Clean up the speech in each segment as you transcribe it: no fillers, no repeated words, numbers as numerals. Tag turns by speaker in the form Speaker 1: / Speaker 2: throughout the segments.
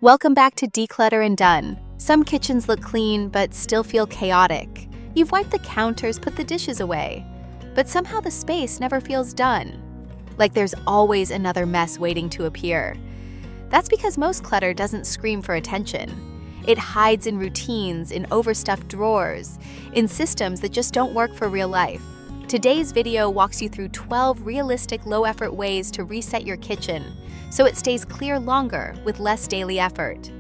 Speaker 1: Welcome back to Declutter and Done. Some kitchens look clean but still feel chaotic. You've wiped the counters, put the dishes away, but somehow the space never feels done. Like there's always another mess waiting to appear. That's because most clutter doesn't scream for attention. It hides in routines, in overstuffed drawers, in systems that just don't work for real life. Today's video walks you through 12 realistic, low-effort ways to reset your kitchen so it stays clear longer with less daily effort.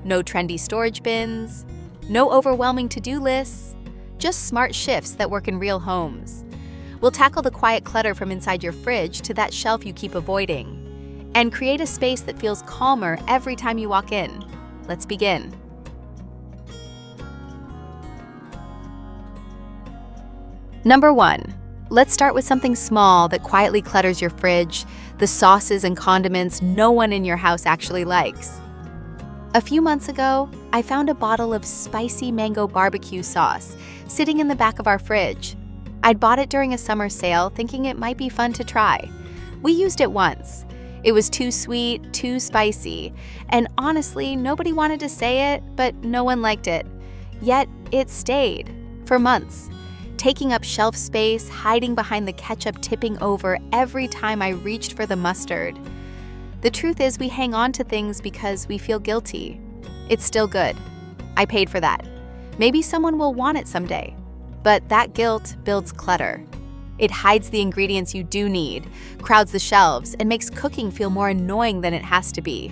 Speaker 1: No trendy storage bins, no overwhelming to-do lists, just smart shifts that work in real homes. We'll tackle the quiet clutter from inside your fridge to that shelf you keep avoiding, and create a space that feels calmer every time you walk in. Let's begin. Number 1. Let's start with something small that quietly clutters your fridge, the sauces and condiments no one in your house actually likes. A few months ago, I found a bottle of spicy mango barbecue sauce sitting in the back of our fridge. I'd bought it during a summer sale thinking it might be fun to try. We used it once. It was too sweet, too spicy, and honestly, nobody wanted to say it, but no one liked it. Yet, it stayed for months, taking up shelf space, hiding behind the ketchup tipping over every time I reached for the mustard. The truth is we hang on to things because we feel guilty. It's still good. I paid for that. Maybe someone will want it someday. But that guilt builds clutter. It hides the ingredients you do need, crowds the shelves, and makes cooking feel more annoying than it has to be.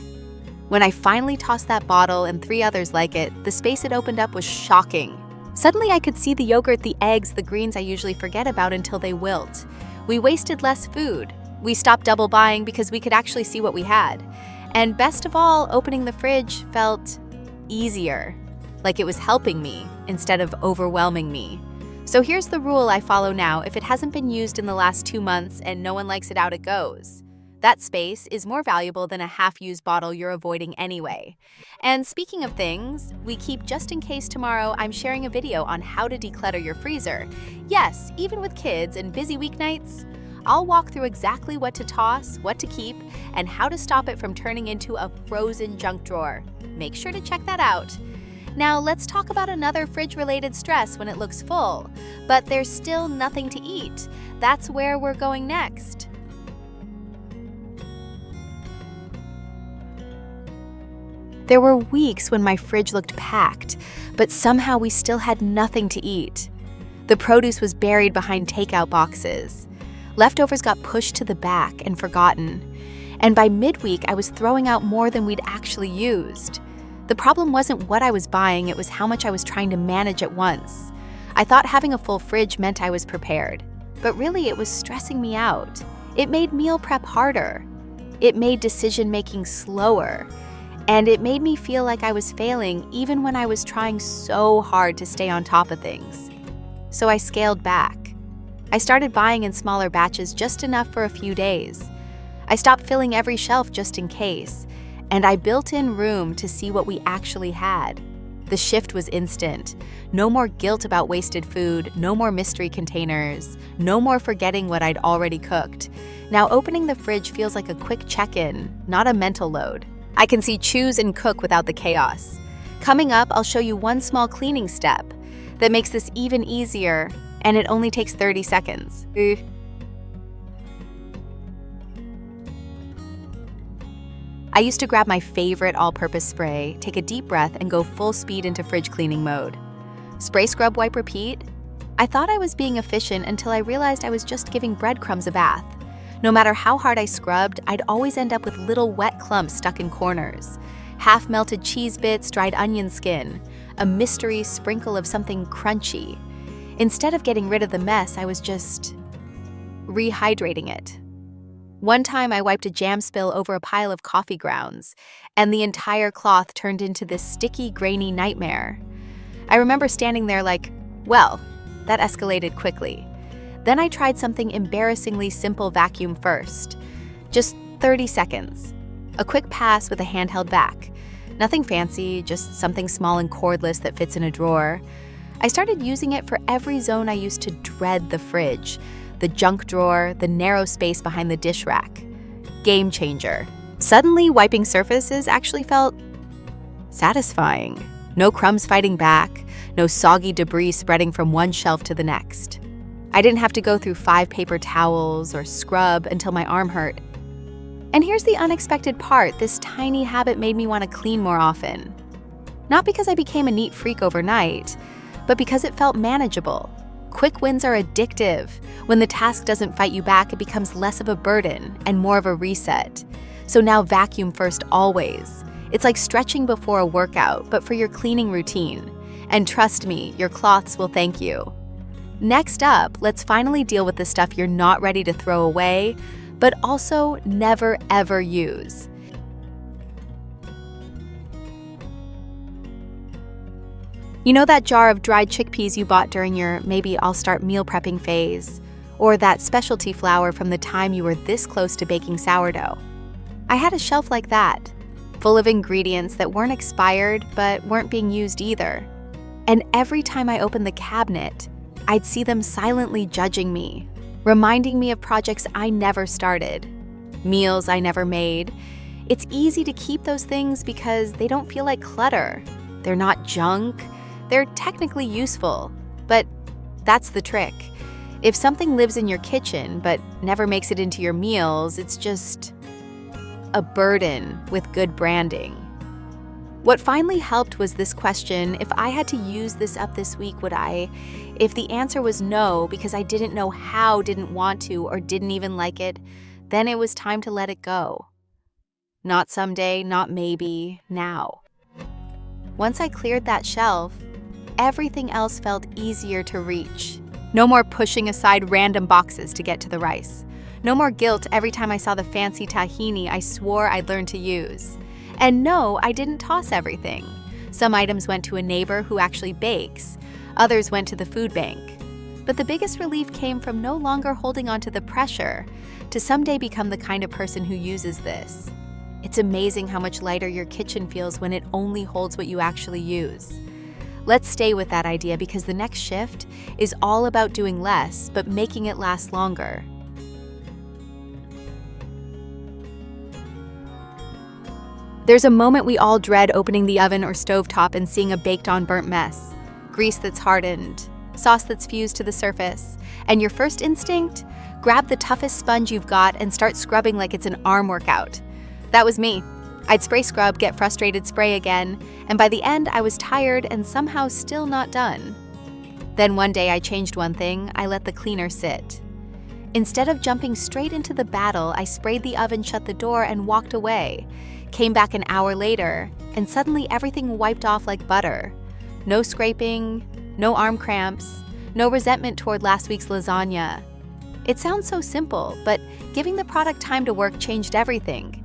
Speaker 1: When I finally tossed that bottle and 3 others like it, the space it opened up was shocking. Suddenly I could see the yogurt, the eggs, the greens I usually forget about until they wilt. We wasted less food. We stopped double buying because we could actually see what we had. And best of all, opening the fridge felt easier, like it was helping me instead of overwhelming me. So here's the rule I follow now. If it hasn't been used in the last 2 months and no one likes it, out it goes. That space is more valuable than a half-used bottle you're avoiding anyway. And speaking of things we keep just in case, tomorrow I'm sharing a video on how to declutter your freezer. Yes, even with kids and busy weeknights, I'll walk through exactly what to toss, what to keep, and how to stop it from turning into a frozen junk drawer. Make sure to check that out. Now let's talk about another fridge-related stress when it looks full, but there's still nothing to eat. That's where we're going next. There were weeks when my fridge looked packed, but somehow we still had nothing to eat. The produce was buried behind takeout boxes. Leftovers got pushed to the back and forgotten. And by midweek, I was throwing out more than we'd actually used. The problem wasn't what I was buying, it was how much I was trying to manage at once. I thought having a full fridge meant I was prepared, but really it was stressing me out. It made meal prep harder. It made decision-making slower. And it made me feel like I was failing even when I was trying so hard to stay on top of things. So I scaled back. I started buying in smaller batches, just enough for a few days. I stopped filling every shelf just in case, and I built in room to see what we actually had. The shift was instant. No more guilt about wasted food, no more mystery containers, no more forgetting what I'd already cooked. Now opening the fridge feels like a quick check-in, not a mental load. I can see choose and cook without the chaos. Coming up, I'll show you one small cleaning step that makes this even easier, and it only takes 30 seconds. I used to grab my favorite all-purpose spray, take a deep breath, and go full speed into fridge cleaning mode. Spray, scrub, wipe, repeat? I thought I was being efficient until I realized I was just giving breadcrumbs a bath. No matter how hard I scrubbed, I'd always end up with little wet clumps stuck in corners. Half-melted cheese bits, dried onion skin, a mystery sprinkle of something crunchy. Instead of getting rid of the mess, I was just rehydrating it. One time I wiped a jam spill over a pile of coffee grounds, and the entire cloth turned into this sticky, grainy nightmare. I remember standing there like, well, that escalated quickly. Then I tried something embarrassingly simple vacuum first. Just 30 seconds. A quick pass with a handheld vac. Nothing fancy, just something small and cordless that fits in a drawer. I started using it for every zone I used to dread: the fridge, the junk drawer, the narrow space behind the dish rack. Game changer. Suddenly, wiping surfaces actually felt satisfying. No crumbs fighting back, no soggy debris spreading from one shelf to the next. I didn't have to go through 5 paper towels or scrub until my arm hurt. And here's the unexpected part: this tiny habit made me want to clean more often. Not because I became a neat freak overnight, but because it felt manageable. Quick wins are addictive. When the task doesn't fight you back, it becomes less of a burden and more of a reset. So now vacuum first always. It's like stretching before a workout, but for your cleaning routine. And trust me, your cloths will thank you. Next up, let's finally deal with the stuff you're not ready to throw away, but also never ever use. You know that jar of dried chickpeas you bought during your maybe I'll start meal prepping phase? Or that specialty flour from the time you were this close to baking sourdough? I had a shelf like that, full of ingredients that weren't expired but weren't being used either. And every time I opened the cabinet, I'd see them silently judging me, reminding me of projects I never started, meals I never made. It's easy to keep those things because they don't feel like clutter. They're not junk. They're technically useful, but that's the trick. If something lives in your kitchen but never makes it into your meals, it's just a burden with good branding. What finally helped was this question: if I had to use this up this week, would I? If the answer was no, because I didn't know how, didn't want to, or didn't even like it, then it was time to let it go. Not someday, not maybe, now. Once I cleared that shelf, everything else felt easier to reach. No more pushing aside random boxes to get to the rice. No more guilt every time I saw the fancy tahini I swore I'd learned to use. And no, I didn't toss everything. Some items went to a neighbor who actually bakes. Others went to the food bank. But the biggest relief came from no longer holding on to the pressure to someday become the kind of person who uses this. It's amazing how much lighter your kitchen feels when it only holds what you actually use. Let's stay with that idea, because the next shift is all about doing less, but making it last longer. There's a moment we all dread: opening the oven or stovetop and seeing a baked-on burnt mess. Grease that's hardened, sauce that's fused to the surface, and your first instinct? Grab the toughest sponge you've got and start scrubbing like it's an arm workout. That was me. I'd spray scrub, get frustrated, spray again, and by the end I was tired and somehow still not done. Then one day I changed one thing: I let the cleaner sit. Instead of jumping straight into the battle, I sprayed the oven, shut the door, and walked away. Came back an hour later, and suddenly everything wiped off like butter. No scraping, no arm cramps, no resentment toward last week's lasagna. It sounds so simple, but giving the product time to work changed everything.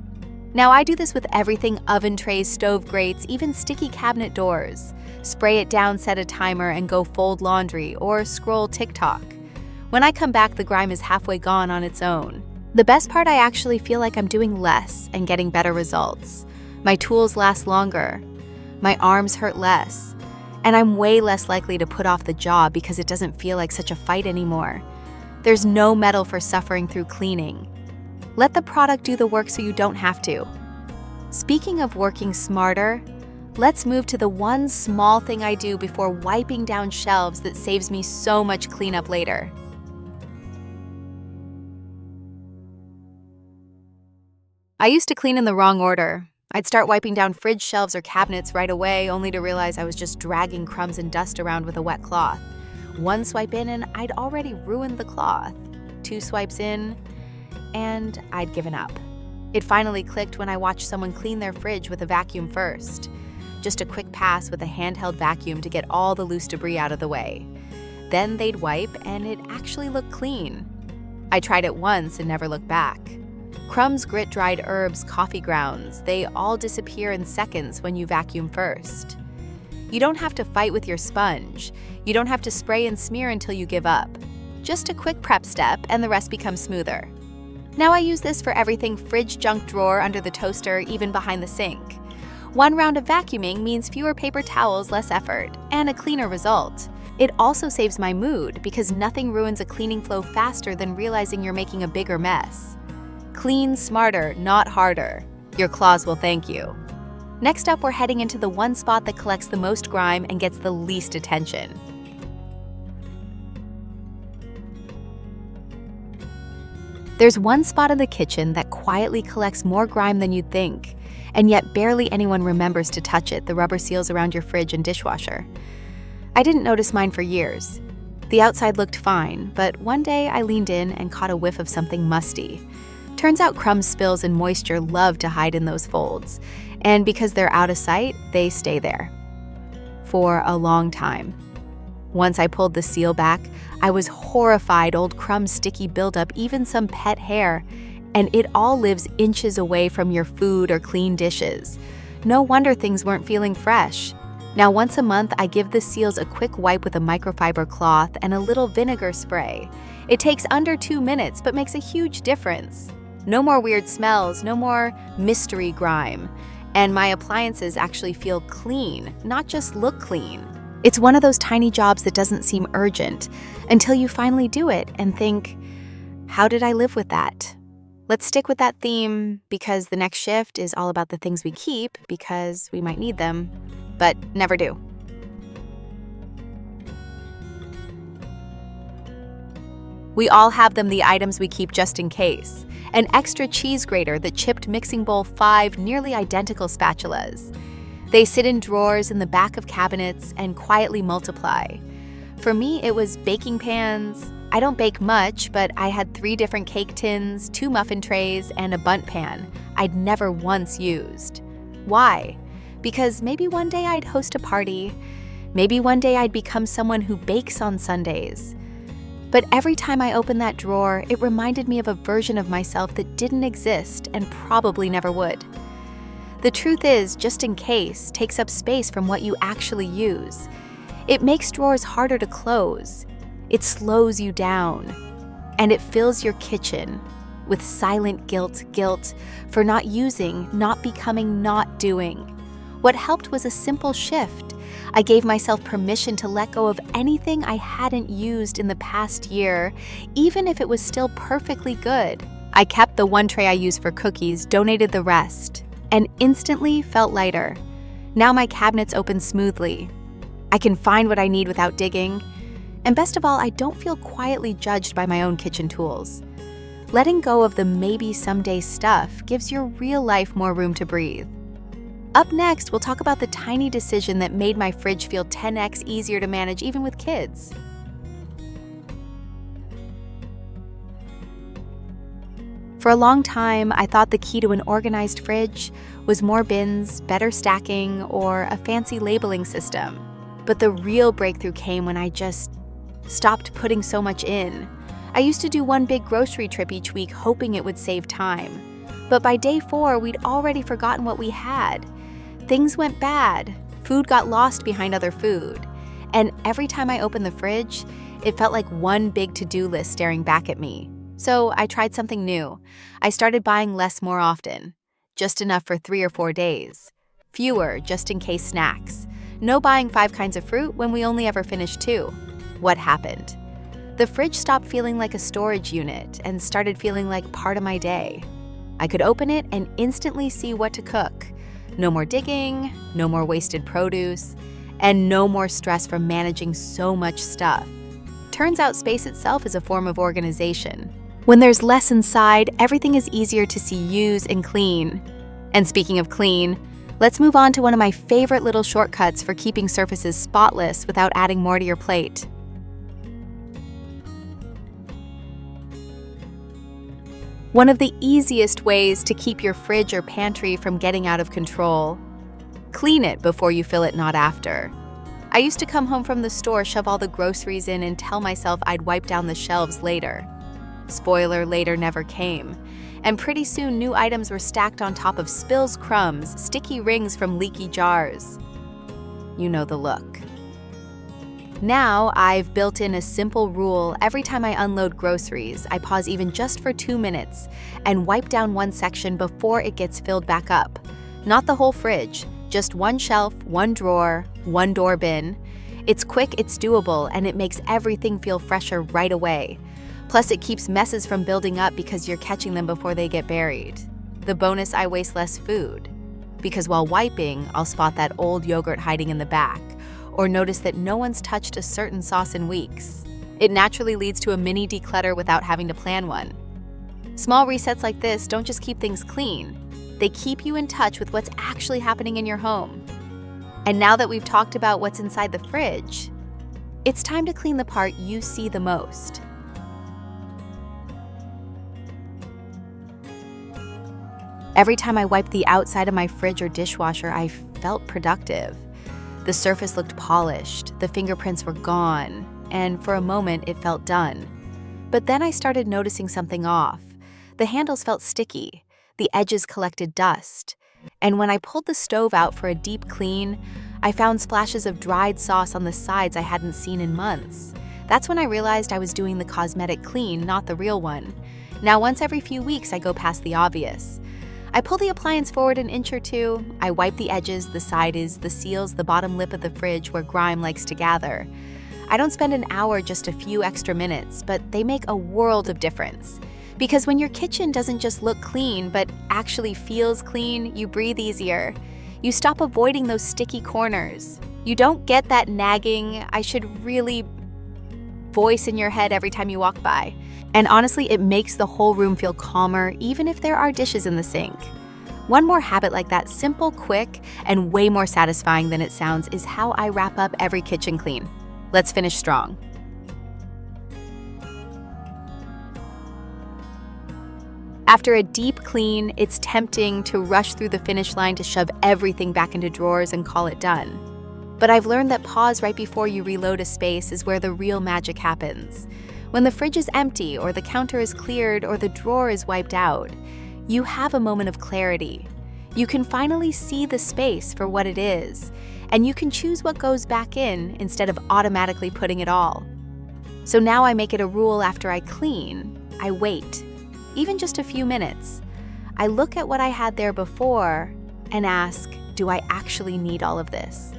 Speaker 1: Now I do this with everything: oven trays, stove grates, even sticky cabinet doors. Spray it down, set a timer, and go fold laundry or scroll TikTok. When I come back, the grime is halfway gone on its own. The best part, I actually feel like I'm doing less and getting better results. My tools last longer. My arms hurt less. And I'm way less likely to put off the job because it doesn't feel like such a fight anymore. There's no medal for suffering through cleaning. Let the product do the work so you don't have to. Speaking of working smarter, let's move to the one small thing I do before wiping down shelves that saves me so much cleanup later. I used to clean in the wrong order. I'd start wiping down fridge shelves or cabinets right away, only to realize I was just dragging crumbs and dust around with a wet cloth. One swipe in and I'd already ruined the cloth. 2 swipes in, and I'd given up. It finally clicked when I watched someone clean their fridge with a vacuum first. Just a quick pass with a handheld vacuum to get all the loose debris out of the way. Then they'd wipe, and it actually looked clean. I tried it once and never looked back. Crumbs, grit, dried herbs, coffee grounds, they all disappear in seconds when you vacuum first. You don't have to fight with your sponge. You don't have to spray and smear until you give up. Just a quick prep step and the rest becomes smoother. Now I use this for everything: fridge, junk drawer, under the toaster, even behind the sink. One round of vacuuming means fewer paper towels, less effort, and a cleaner result. It also saves my mood because nothing ruins a cleaning flow faster than realizing you're making a bigger mess. Clean smarter, not harder. Your claws will thank you. Next up, we're heading into the one spot that collects the most grime and gets the least attention. There's one spot in the kitchen that quietly collects more grime than you'd think, and yet barely anyone remembers to touch it, the rubber seals around your fridge and dishwasher. I didn't notice mine for years. The outside looked fine, but one day I leaned in and caught a whiff of something musty. Turns out Crumbs spills and moisture love to hide in those folds, and because they're out of sight, they stay there. For a long time. Once I pulled the seal back, I was horrified. Old Crumbs' sticky buildup, even some pet hair, and it all lives inches away from your food or clean dishes. No wonder things weren't feeling fresh. Now, once a month, I give the seals a quick wipe with a microfiber cloth and a little vinegar spray. It takes under 2 minutes, but makes a huge difference. No more weird smells, no more mystery grime. And my appliances actually feel clean, not just look clean. It's one of those tiny jobs that doesn't seem urgent until you finally do it and think, how did I live with that? Let's stick with that theme because the next shift is all about the things we keep because we might need them, but never do. We all have them, the items we keep just in case. An extra cheese grater, the chipped mixing bowl, 5 nearly identical spatulas. They sit in drawers in the back of cabinets and quietly multiply. For me, it was baking pans. I don't bake much, but I had 3 different cake tins, 2 muffin trays, and a bundt pan I'd never once used. Why? Because maybe one day I'd host a party. Maybe one day I'd become someone who bakes on Sundays. But every time I opened that drawer, it reminded me of a version of myself that didn't exist and probably never would. The truth is, just in case takes up space from what you actually use. It makes drawers harder to close. It slows you down. And it fills your kitchen with silent guilt for not using, not becoming, not doing. What helped was a simple shift. I gave myself permission to let go of anything I hadn't used in the past year, even if it was still perfectly good. I kept the one tray I used for cookies, donated the rest, and instantly felt lighter. Now my cabinets open smoothly. I can find what I need without digging. And best of all, I don't feel quietly judged by my own kitchen tools. Letting go of the maybe someday stuff gives your real life more room to breathe. Up next, we'll talk about the tiny decision that made my fridge feel 10x easier to manage even with kids. For a long time, I thought the key to an organized fridge was more bins, better stacking, or a fancy labeling system. But the real breakthrough came when I just stopped putting so much in. I used to do one big grocery trip each week, hoping it would save time. But by day 4, we'd already forgotten what we had. Things went bad. Food got lost behind other food. And every time I opened the fridge, it felt like one big to-do list staring back at me. So I tried something new. I started buying less more often. Just enough for 3 or 4 days. Fewer just-in-case snacks. No buying 5 kinds of fruit when we only ever finished 2. What happened? The fridge stopped feeling like a storage unit and started feeling like part of my day. I could open it and instantly see what to cook. No more digging, no more wasted produce, and no more stress from managing so much stuff. Turns out space itself is a form of organization. When there's less inside, everything is easier to see, use, and clean. And speaking of clean, let's move on to one of my favorite little shortcuts for keeping surfaces spotless without adding more to your plate. One of the easiest ways to keep your fridge or pantry from getting out of control. Clean it before you fill it, not after. I used to come home from the store, shove all the groceries in, and tell myself I'd wipe down the shelves later. Spoiler, later never came. And pretty soon, new items were stacked on top of spills, crumbs, sticky rings from leaky jars. You know the look. Now, I've built in a simple rule. Every time I unload groceries, I pause even just for 2 minutes and wipe down one section before it gets filled back up. Not the whole fridge, just one shelf, one drawer, one door bin. It's quick, it's doable, and it makes everything feel fresher right away. Plus, it keeps messes from building up because you're catching them before they get buried. The bonus, I waste less food. Because while wiping, I'll spot that old yogurt hiding in the back, or notice that no one's touched a certain sauce in weeks. It naturally leads to a mini declutter without having to plan one. Small resets like this don't just keep things clean, they keep you in touch with what's actually happening in your home. And now that we've talked about what's inside the fridge, it's time to clean the part you see the most. Every time I wiped the outside of my fridge or dishwasher, I felt productive. The surface looked polished, the fingerprints were gone, and for a moment it felt done. But then I started noticing something off. The handles felt sticky, the edges collected dust, and when I pulled the stove out for a deep clean, I found splashes of dried sauce on the sides I hadn't seen in months. That's when I realized I was doing the cosmetic clean, not the real one. Now, once every few weeks, I go past the obvious. I pull the appliance forward an inch or two, I wipe the edges, the sides, the seals, the bottom lip of the fridge where grime likes to gather. I don't spend an hour, just a few extra minutes, but they make a world of difference. Because when your kitchen doesn't just look clean, but actually feels clean, you breathe easier. You stop avoiding those sticky corners. You don't get that nagging, I should really voice in your head every time you walk by. And honestly, it makes the whole room feel calmer, even if there are dishes in the sink. One more habit like that, simple, quick, and way more satisfying than it sounds, is how I wrap up every kitchen clean. Let's finish strong. After a deep clean, it's tempting to rush through the finish line to shove everything back into drawers and call it done. But I've learned that pause right before you reload a space is where the real magic happens. When the fridge is empty, or the counter is cleared, or the drawer is wiped out, you have a moment of clarity. You can finally see the space for what it is, and you can choose what goes back in instead of automatically putting it all. So now I make it a rule after I clean, I wait. Even just a few minutes. I look at what I had there before and ask, do I actually need all of this?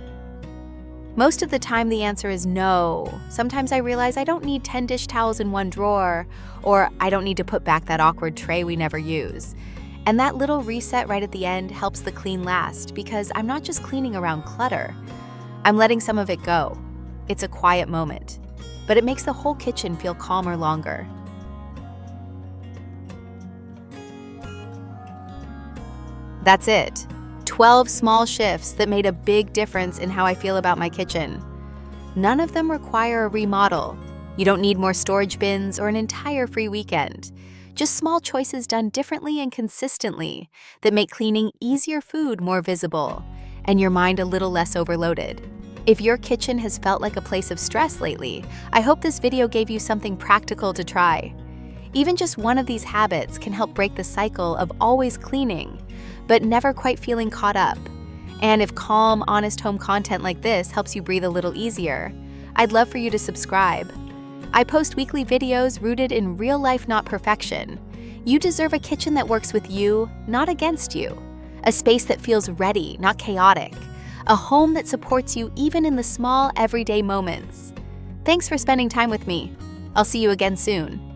Speaker 1: Most of the time the answer is no. Sometimes I realize I don't need 10 dish towels in one drawer, or I don't need to put back that awkward tray we never use. And that little reset right at the end helps the clean last, because I'm not just cleaning around clutter. I'm letting some of it go. It's a quiet moment, but it makes the whole kitchen feel calmer longer. That's it. 12 small shifts that made a big difference in how I feel about my kitchen. None of them require a remodel. You don't need more storage bins or an entire free weekend. Just small choices done differently and consistently that make cleaning easier, food more visible, and your mind a little less overloaded. If your kitchen has felt like a place of stress lately, I hope this video gave you something practical to try. Even just one of these habits can help break the cycle of always cleaning, but never quite feeling caught up. And if calm, honest home content like this helps you breathe a little easier, I'd love for you to subscribe. I post weekly videos rooted in real life, not perfection. You deserve a kitchen that works with you, not against you. A space that feels ready, not chaotic. A home that supports you even in the small, everyday moments. Thanks for spending time with me. I'll see you again soon.